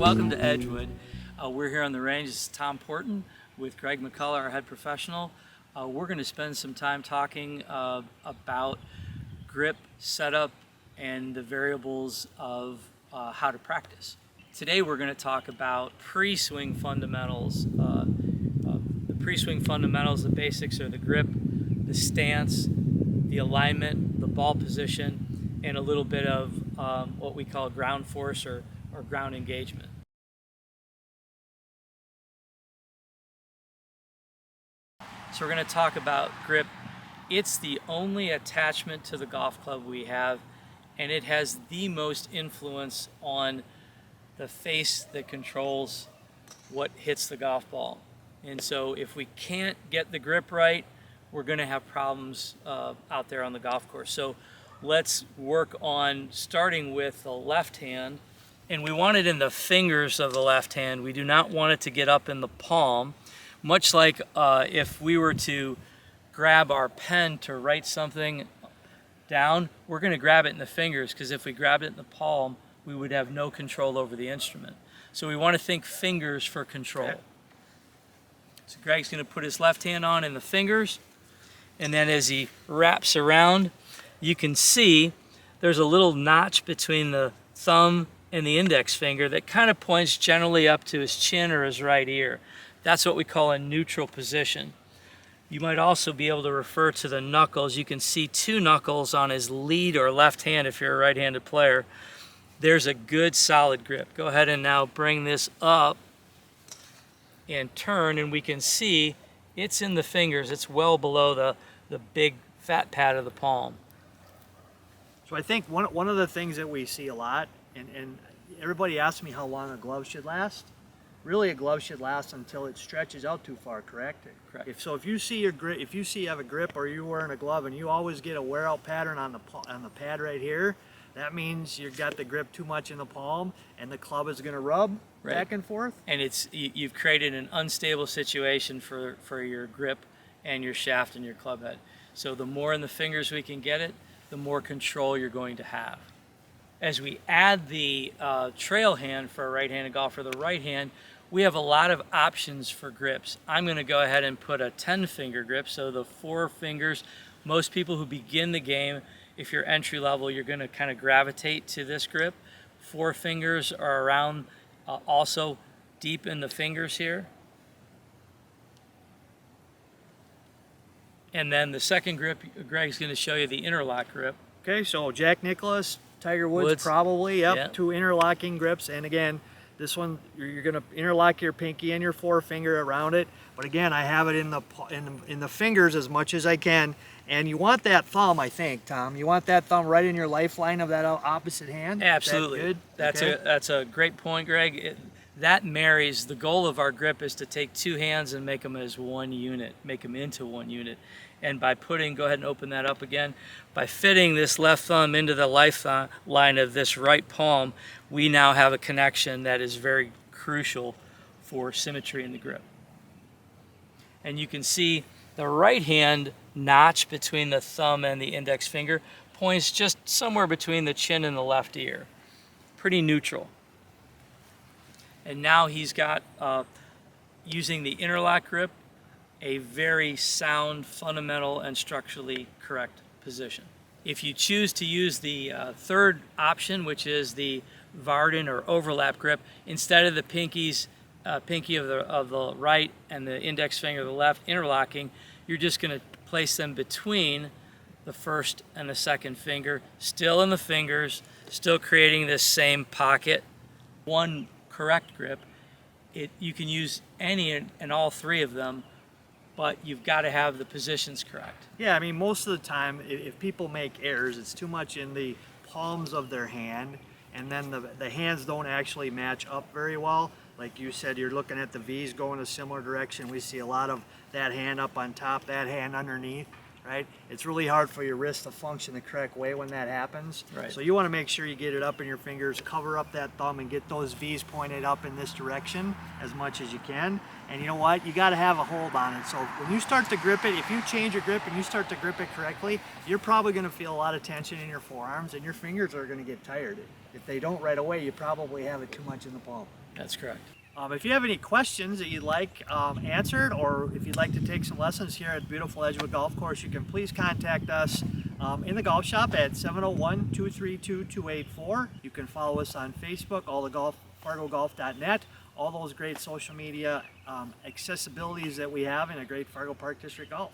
welcome to Edgewood. We're here on the range. This is Tom Porten with Greg McCullough, our head professional. We're going to spend some time talking about grip setup and the variables of how to practice. Today we're going to talk about pre-swing fundamentals. The pre-swing fundamentals, the basics are the grip, the stance, the alignment, the ball position, and a little bit of what we call ground force or ground engagement. So we're going to talk about grip. It's the only attachment to the golf club we have, and it has the most influence on the face that controls what hits the golf ball. And so if we can't get the grip right, we're going to have problems out there on the golf course. So let's work on starting with the left hand. And we want it in the fingers of the left hand. We do not want it to get up in the palm. Much like if we were to grab our pen to write something down, we're going to grab it in the fingers, because if we grabbed it in the palm, we would have no control over the instrument. So we want to think fingers for control. Okay. So Greg's going to put his left hand on in the fingers, and then as he wraps around, you can see there's a little notch between the thumb and the index finger that kind of points generally up to his chin or his right ear. That's what we call a neutral position. You might also be able to refer to the knuckles. You can see two knuckles on his lead or left hand if you're a right-handed player. There's a good solid grip. Go ahead and now bring this up and turn, and we can see it's in the fingers. It's well below the big fat pad of the palm. So I think one of the things that we see a lot, and everybody asks me how long a glove should last. Really, a glove should last until it stretches out too far, correct? Correct. If you see your grip, if you see you have a grip or you're wearing a glove and you always get a wear out pattern on the pad right here, that means you've got the grip too much in the palm and the club is going to rub back and forth. And you've created an unstable situation for your grip and your shaft and your club head. So the more in the fingers we can get it, the more control you're going to have. As we add the trail hand for a right-handed golfer, the right hand, we have a lot of options for grips. I'm going to go ahead and put a 10-finger grip, so the 4 fingers. Most people who begin the game, if you're entry level, you're going to kind of gravitate to this grip. 4 fingers are around, also deep in the fingers here. And then the second grip, Greg's going to show you the interlock grip. Okay, so Jack Nicklaus, Tiger Woods probably, yep, yeah. 2 interlocking grips. And again, this one, you're going to interlock your pinky and your forefinger around it. But again, I have it in the fingers as much as I can. And you want that thumb, I think, Tom. You want that thumb right in your lifeline of that opposite hand. Absolutely. That's a great point, Greg. That marries, the goal of our grip is to take 2 hands and make them as one unit, make them into one unit. And by putting, go ahead and open that up again, by fitting this left thumb into the lifeline of this right palm, we now have a connection that is very crucial for symmetry in the grip. And you can see the right hand notch between the thumb and the index finger points just somewhere between the chin and the left ear. Pretty neutral. And now he's got, using the interlock grip, a very sound, fundamental, and structurally correct position. If you choose to use the third option, which is the Varden or overlap grip, instead of the pinky of the right and the index finger of the left interlocking, you're just going to place them between the first and the second finger, still in the fingers, still creating this same pocket. One correct grip, you can use any and all 3 of them, but you've got to have the positions correct. Yeah, I mean, most of the time, if people make errors, it's too much in the palms of their hand, and then the hands don't actually match up very well. Like you said, you're looking at the V's going a similar direction. We see a lot of that hand up on top, that hand underneath, right? It's really hard for your wrist to function the correct way when that happens. Right. So you want to make sure you get it up in your fingers, cover up that thumb, and get those V's pointed up in this direction as much as you can. And you know what? You got to have a hold on it. So when you start to grip it, if you change your grip and you start to grip it correctly, you're probably going to feel a lot of tension in your forearms, and your fingers are going to get tired. If they don't right away, you probably have it too much in the palm. That's correct. If you have any questions that you'd like answered, or if you'd like to take some lessons here at beautiful Edgewood Golf Course, you can please contact us in the golf shop at 701-232-2884. You can follow us on Facebook, fargogolf.net, all those great social media accessibilities that we have in a great Fargo Park District Golf.